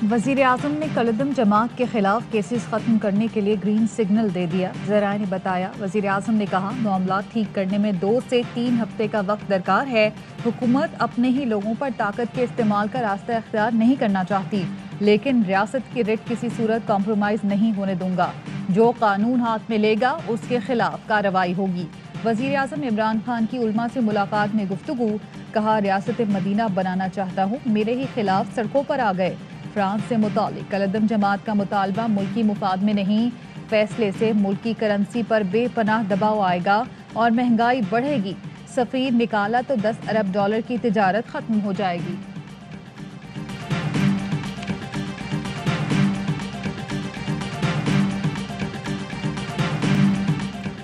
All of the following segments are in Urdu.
وزیر اعظم نے کالعدم جماعت کے خلاف کیسز ختم کرنے کے لیے گرین سگنل دے دیا۔ ذرائع نے بتایا، وزیر اعظم نے کہا معاملات ٹھیک کرنے میں 2 سے 3 ہفتے کا وقت درکار ہے۔ حکومت اپنے ہی لوگوں پر طاقت کے استعمال کا راستہ اختیار نہیں کرنا چاہتی، لیکن ریاست کی رٹ کسی صورت کمپرومائز نہیں ہونے دوں گا۔ جو قانون ہاتھ میں لے گا اس کے خلاف کارروائی ہوگی۔ وزیر اعظم عمران خان کی علماء سے ملاقات میں گفتگو، کہا ریاست مدینہ بنانا چاہتا ہوں، میرے ہی خلاف سڑکوں پر آ گئے۔ فرانس سے متعلق کالعدم جماعت کا مطالبہ ملکی مفاد میں نہیں، فیصلے سے ملکی کرنسی پر بے پناہ دباؤ آئے گا اور مہنگائی بڑھے گی۔ سفیر نکالا تو $10 ارب کی تجارت ختم ہو جائے گی۔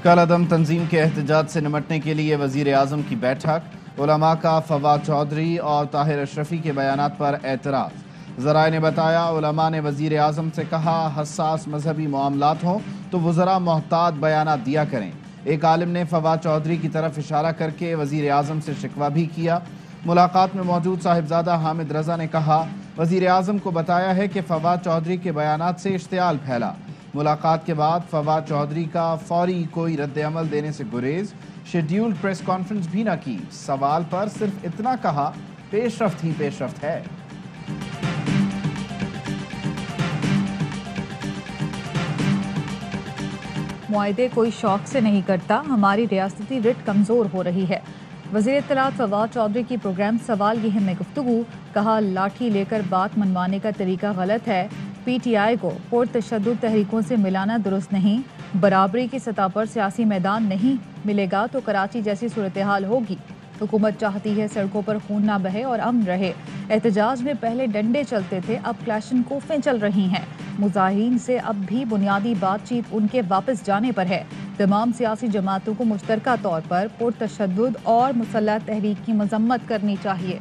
کالعدم تنظیم کے احتجاج سے نمٹنے کے لیے وزیر اعظم کی بیٹھک، علماء کا فواد چودھری اور طاہر اشرفی کے بیانات پر اعتراض۔ ذرائع نے بتایا، علماء نے وزیر اعظم سے کہا حساس مذہبی معاملات ہوں تو وزراء محتاط بیانات دیا کریں۔ ایک عالم نے فواد چودھری کی طرف اشارہ کر کے وزیر اعظم سے شکوہ بھی کیا۔ ملاقات میں موجود صاحبزادہ حامد رضا نے کہا وزیر اعظم کو بتایا ہے کہ فواد چودھری کے بیانات سے اشتعال پھیلا۔ ملاقات کے بعد فواد چودھری کا فوری کوئی رد عمل دینے سے گریز، شیڈیولڈ پریس کانفرنس بھی نہ کی۔ سوال پر صرف اتنا کہا پیش رفت ہی پیش رفت ہے۔ معاہدے کوئی شوق سے نہیں کرتا، ہماری ریاستی رٹ کمزور ہو رہی ہے۔ وزیر اطلاعات فواد چودھری کی پروگرام سوال یہ میں گفتگو، کہا لاٹھی لے کر بات منوانے کا طریقہ غلط ہے۔ پی ٹی آئی کو پرتشدد تحریکوں سے ملانا درست نہیں۔ برابری کی سطح پر سیاسی میدان نہیں ملے گا تو کراچی جیسی صورتحال ہوگی۔ حکومت چاہتی ہے سڑکوں پر خون نہ بہے اور امن رہے۔ احتجاج میں پہلے ڈنڈے چلتے تھے، اب کلاشنکوفیں چل رہی ہیں۔ مظاہرین سے اب بھی بنیادی بات چیت ان کے واپس جانے پر ہے۔ تمام سیاسی جماعتوں کو مشترکہ طور پر پرتشدد اور مسلح تحریک کی مذمت کرنی چاہیے۔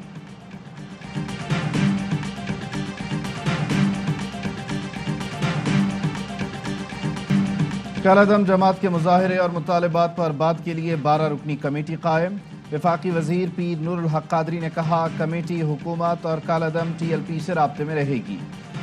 کالعدم جماعت کے مظاہرے اور مطالبات پر بات کے لیے 12 رکنی کمیٹی قائم۔ وفاقی وزیر پیر نور الحق قادری نے کہا کمیٹی حکومت اور کالعدم ٹی ایل پی سے رابطے میں رہے گی۔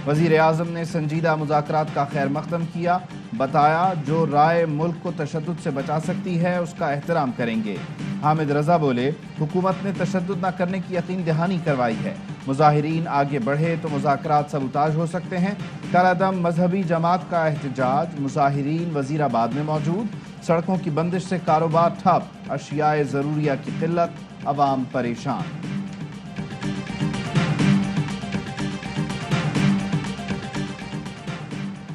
وزیر اعظم نے سنجیدہ مذاکرات کا خیر مقدم کیا، بتایا جو رائے ملک کو تشدد سے بچا سکتی ہے اس کا احترام کریں گے۔ حامد رضا بولے حکومت نے تشدد نہ کرنے کی یقین دہانی کروائی ہے، مظاہرین آگے بڑھے تو مذاکرات سبوتاژ ہو سکتے ہیں۔ کالعدم مذہبی جماعت کا احتجاج، مظاہرین وزیر آباد میں موجود، سڑکوں کی بندش سے کاروبار ٹھپ، اشیاء ضروریہ کی قلت، عوام پریشان۔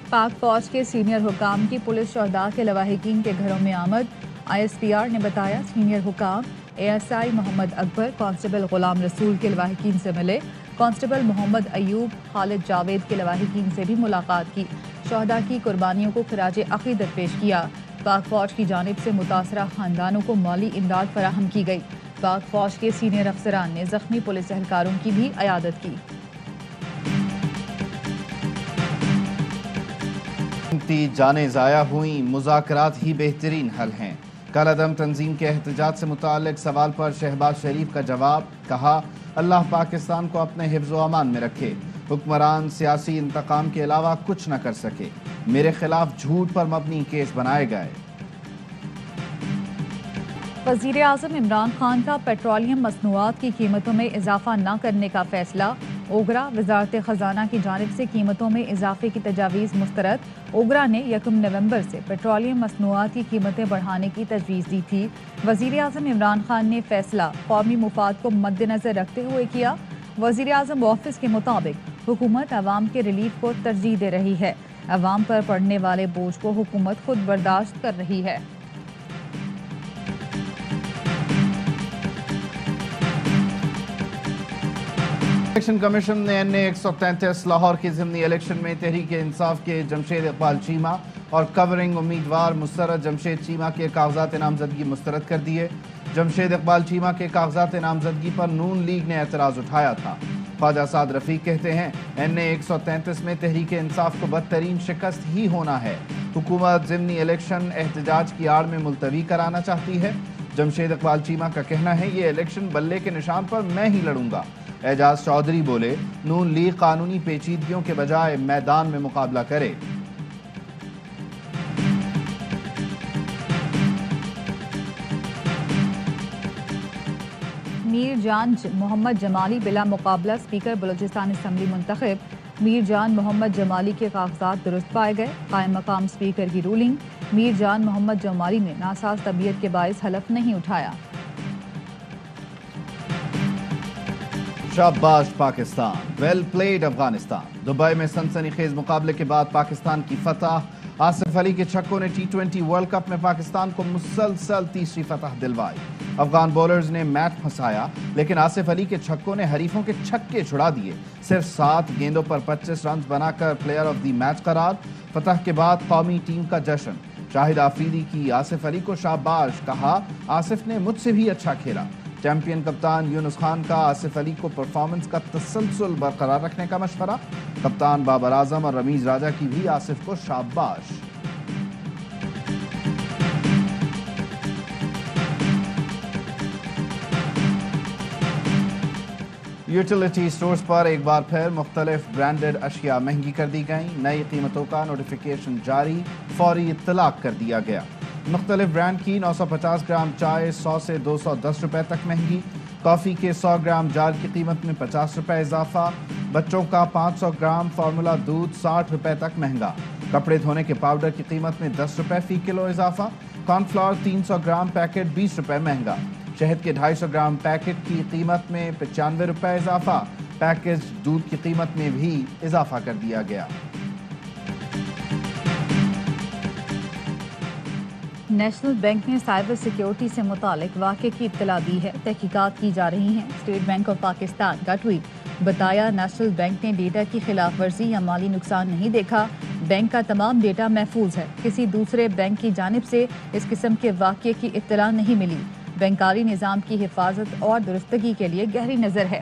پاک فوج کے سینئر حکام کی پولیس شہداء کے لواحقین کے گھروں میں آمد۔ آئی ایس پی آر نے بتایا سینئر حکام A S I Muhammad Akbar, constable Ghulam رسول کے لواحقین سے ملے۔ کانسٹیبل محمد ایوب، خالد جاوید کے لواحقین سے بھی ملاقات کی۔ شہداء کی قربانیوں کو خراج عقیدت پیش کیا۔ پاک فوج کی جانب سے متاثرہ خاندانوں کو مالی امداد فراہم کی گئی۔ پاک فوج کے سینئر افسران نے زخمی پولیس اہلکاروں کی بھی عیادت کی۔ جانیں ضائع ہوئیں، مذاکرات ہی بہترین حل ہیں۔ کالعدم تنظیم کے احتجاج سے متعلق سوال پر شہباز شریف کا جواب، کہا اللہ پاکستان کو اپنے حفظ و امان میں رکھے، حکمران سیاسی انتقام کے علاوہ کچھ نہ کر سکے، میرے خلاف جھوٹ پر مبنی کیس بنائے گئے۔ وزیر اعظم عمران خان کا پیٹرولیم مصنوعات کی قیمتوں میں اضافہ نہ کرنے کا فیصلہ۔ اوگرا وزارت خزانہ کی جانب سے قیمتوں میں اضافے کی تجاویز مسترد۔ اوگرا نے 1 نومبر سے پیٹرولیم مصنوعات کی قیمتیں بڑھانے کی تجویز دی تھی۔ وزیر اعظم عمران خان نے فیصلہ قومی مفاد کو مد نظر رکھتے ہوئے کیا۔ وزیر اعظم آفس کے مطابق حکومت عوام کے ریلیف کو ترجیح دے رہی ہے، عوام پر پڑنے والے بوجھ کو حکومت خود برداشت کر رہی ہے۔ الیکشن کمیشن نے این اے 133 لاہور کے ضمنی الیکشن میں تحریک انصاف کے جمشید اقبال چیمہ اور کورنگ امیدوار مسرت جمشید چیمہ کے کاغذات نامزدگی مسترد کر دیے۔ جمشید اقبال چیمہ کے کاغذات نامزدگی پر نون لیگ نے اعتراض اٹھایا تھا۔ خواجہ سعد رفیق کہتے ہیں این اے 133 میں تحریک انصاف کو بدترین شکست ہی ہونا ہے۔ حکومت ضمنی الیکشن احتجاج کی آڑ میں ملتوی کرانا چاہتی ہے۔ جمشید اقبال چیمہ کا کہنا ہے یہ الیکشن بلے کے نشان پر میں ہی لڑوں گا، اعجاز چودھری بولے نون لیگ قانونی پیچیدگیوں کے بجائے میدان میں مقابلہ کرے۔ میر جان محمد جمالی بلا مقابلہ اسپیکر بلوچستان اسمبلی منتخب۔ میر جان محمد جمالی کے کاغذات درست پائے گئے۔ قائم مقام اسپیکر کی رولنگ۔ میر جان محمد جمالی نے ناساز طبیعت کے باعث حلف نہیں اٹھایا۔ شاباش Pakistan, well played Afghanistan. Dubai میں سنسنی خیز مقابلے کے بعد پاکستان کی فتح۔ آصف علی کے چھکوں نے T20 ورلڈ کپ میں پاکستان کو مسلسل تیسری فتح دلوائی۔ افغان بولرز نے میچ پھنسایا لیکن آصف علی کے چھکوں نے حریفوں کے چھکے چھڑا دیے۔ صرف 7 گیندوں پر 25 رنز بنا کر پلیئر آف دی میچ قرار۔ فتح کے بعد قومی ٹیم کا جشن۔ شاہد آفریدی کی آصف علی کو شاباش، کہا آصف نے مجھ سے بھی اچھا کھیلا۔ چیمپئن کپتان یونس خان کا آصف علی کو پرفارمنس کا تسلسل برقرار رکھنے کا مشورہ۔ کپتان بابر اعظم اور رمیز راجہ کی بھی آصف کو شاباش۔ یوٹیلیٹی سٹورز پر ایک بار پھر مختلف برانڈڈ اشیاء مہنگی کر دی گئیں۔ نئی قیمتوں کا نوٹیفیکیشن جاری، فوری اطلاق کر دیا گیا۔ مختلف برانڈ کی 950 گرام چائے 100 سے 210 روپے تک مہنگی۔ کافی کے 100 گرام جار کی قیمت میں 50 روپے اضافہ۔ بچوں کا 500 گرام فارمولا دودھ 60 روپے تک مہنگا۔ کپڑے دھونے کے پاؤڈر کی قیمت میں 10 روپے فی کلو اضافہ۔ کارن فلاور 300 گرام پیکٹ 20 روپے مہنگا۔ شہد کے 250 گرام پیکٹ کی قیمت میں 95 روپے اضافہ۔ پیکج دودھ کی قیمت میں بھی اضافہ کر دیا گیا۔ نیشنل بینک نے سائبر سیکیورٹی سے متعلق واقعے کی اطلاع دی ہے۔ تحقیقات کی جا رہی ہیں۔ اسٹیٹ بینک آف پاکستان کا ٹویٹ۔ بتایا نیشنل بینک نے ڈیٹا کی خلاف ورزی یا مالی نقصان نہیں دیکھا۔ بینک کا تمام ڈیٹا محفوظ ہے۔ کسی دوسرے بینک کی جانب سے اس قسم کے واقعے کی اطلاع نہیں ملی۔ بینکاری نظام کی حفاظت اور درستگی کے لیے گہری نظر ہے۔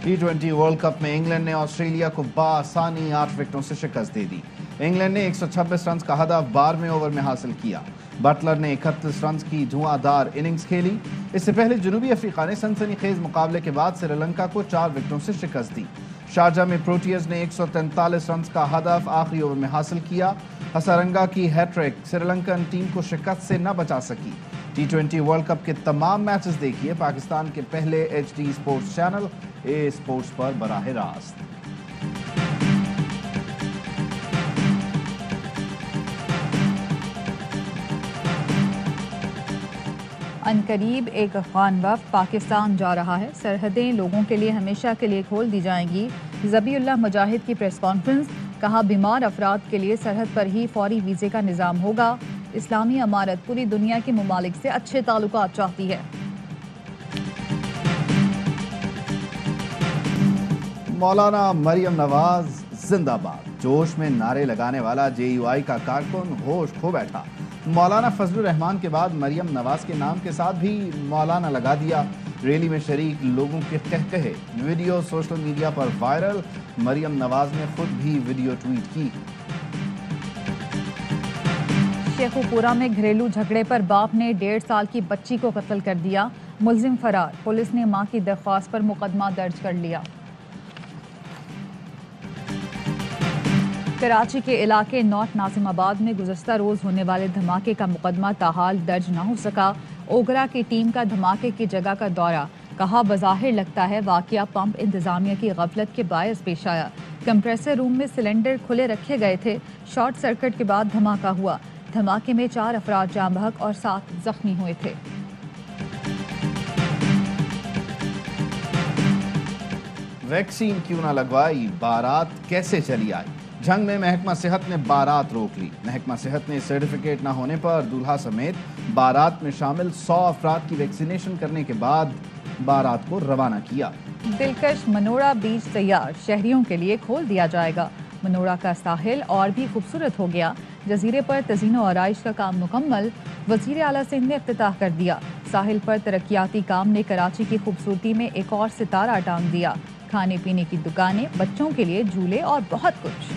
T20 ورلڈ کپ میں انگلینڈ نے آسٹریلیا کو بآسانی 8 وکٹوں سے شکست دے دی۔ انگلینڈ نے 126 رنز کا ہدف 12ویں اوور میں حاصل کیا۔ بٹلر نے 31 رنز کی دھواں دار اننگز کھیلی۔ اس سے پہلے جنوبی افریقہ نے سنسنی خیز مقابلے کے بعد سری لنکا کو 4 وکٹوں سے شکست دی۔ شارجہ میں پروٹیئرز نے 143 رنز کا ہدف آخری اوور میں حاصل کیا۔ ہسارنگا کی hat trick Sri Lankan team کو شکست سے نہ بچا سکی۔ T20 ورلڈ کپ کے تمام میچز دیکھیے پاکستان کے پہلے HD sports channel A sports پر براہ راست۔ عنقریب ایک افغان وفد پاکستان جا رہا ہے۔ سرحدیں لوگوں کے لیے ہمیشہ کے لیے کھول دی جائیں گی۔ ذبیح اللہ مجاہد کی پریس کانفرنس۔ کہا بیمار افراد کے لیے سرحد پر ہی فوری ویزے کا نظام ہوگا۔ اسلامی امارت پوری دنیا کے ممالک سے اچھے تعلقات چاہتی ہے۔ مولانا مریم نواز زندہ باد۔ جوش میں نعرے لگانے والا JUI کا کارکن ہوش کھو بیٹھا۔ مولانا فضل الرحمان کے بعد مریم نواز کے نام کے ساتھ بھی مولانا لگا دیا۔ ریلی میں شریک لوگوں کے قہقہے۔ ویڈیو سوشل میڈیا پر وائرل۔ مریم نواز نے خود بھی ویڈیو ٹویٹ کی۔ شیخو پورہ میں گھریلو جھگڑے پر باپ نے 1.5 سال کی بچی کو قتل کر دیا۔ ملزم فرار۔ پولیس نے ماں کی درخواست پر مقدمہ درج کر لیا۔ کراچی کے علاقے نارتھ ناظم آباد میں گزشتہ روز ہونے والے دھماکے کا مقدمہ تاحال درج نہ ہو سکا۔ اوگرا کی ٹیم کا دھماکے کی جگہ کا دورہ۔ کہا بظاہر لگتا ہے واقعہ پمپ انتظامیہ کی غفلت کے باعث پیش آیا۔ کمپریسر روم میں سلنڈر کھلے رکھے گئے تھے۔ شارٹ سرکٹ کے بعد دھماکہ ہوا۔ دھماکے میں 4 افراد جاں بحق اور 7 زخمی ہوئے تھے۔ ویکسین کیوں نہ لگوائی، بارات کیسے چلی آئی؟ جنگ میں محکمہ صحت نے بارات روک لی۔ محکمہ صحت نے سرٹیفکیٹ نہ ہونے پر دولہا سمیت بارات میں شامل 100 افراد کی ویکسینیشن کرنے کے بعد بارات کو روانہ کیا۔ دلکش منوڑا بیچ تیار، شہریوں کے لیے کھول دیا جائے گا۔ منوڑا کا ساحل اور بھی خوبصورت ہو گیا۔ جزیرے پر تزئین و آرائش کا کام مکمل۔ وزیر اعلیٰ سندھ نے افتتاح کر دیا۔ ساحل پر ترقیاتی کام نے کراچی کی خوبصورتی میں ایک اور ستارہ ٹانگ دیا۔ کھانے پینے کی دکانیں، بچوں کے لیے جھولے اور بہت کچھ۔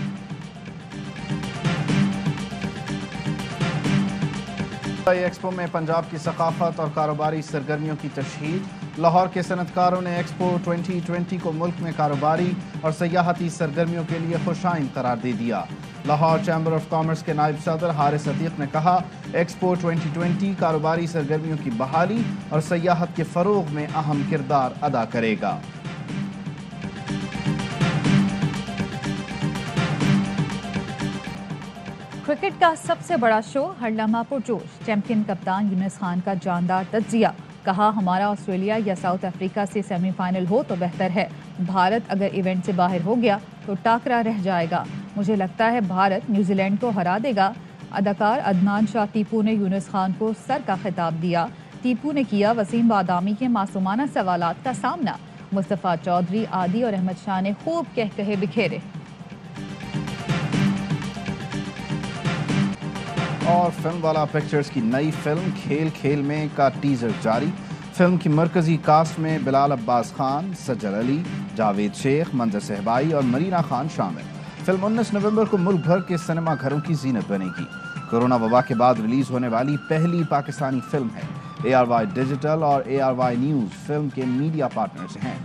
ایکسپو میں پنجاب کی ثقافت اور کاروباری سرگرمیوں کی تشہیر۔ لاہور کے صنعتکاروں نے ایکسپو 2020 کو ملک میں کاروباری اور سیاحتی سرگرمیوں کے لیے خوش آئند قرار دے دیا۔ لاہور چیمبر آف کامرس کے نائب صدر حارث عتیق نے کہا، ایکسپو 2020 کاروباری سرگرمیوں کی بحالی اور سیاحت کے فروغ میں اہم کردار ادا کرے گا۔ کرکٹ کا سب سے بڑا شو ہر لمحہ پرجوش، چیمپئن کپتان یونس خان کا جاندار تجزیہ، کہا ہمارا آسٹریلیا یا ساؤتھ افریقہ سے سیمی فائنل ہو تو بہتر ہے، بھارت اگر ایونٹ سے باہر ہو گیا تو ٹاکرا رہ جائے گا، مجھے لگتا ہے بھارت نیوزی لینڈ کو ہرا دے گا۔ اداکار عدنان شاہ ٹیپو نے یونس خان کو سر کا خطاب دیا، ٹیپو نے کیا وسیم بادامی کے معصومانہ سوالات کا سامنا، مصطفیٰ چودھری، عادی اور احمد شاہ نے خوب کہے بکھیرے۔ اور فلم والا پکچرز کی نئی فلم کھیل کھیل میں کا ٹیزر جاری۔ فلم کی مرکزی کاسٹ میں بلال عباس خان، سجل علی، جاوید شیخ، منظر صہبائی اور مرینا خان شامل۔ فلم 19 نومبر کو ملک بھر کے سنیما گھروں کی زینت بنے گی۔ کورونا وبا کے بعد ریلیز ہونے والی پہلی پاکستانی فلم ہے۔ ARY ڈیجیٹل اور ARY نیوز فلم کے میڈیا پارٹنرز ہیں۔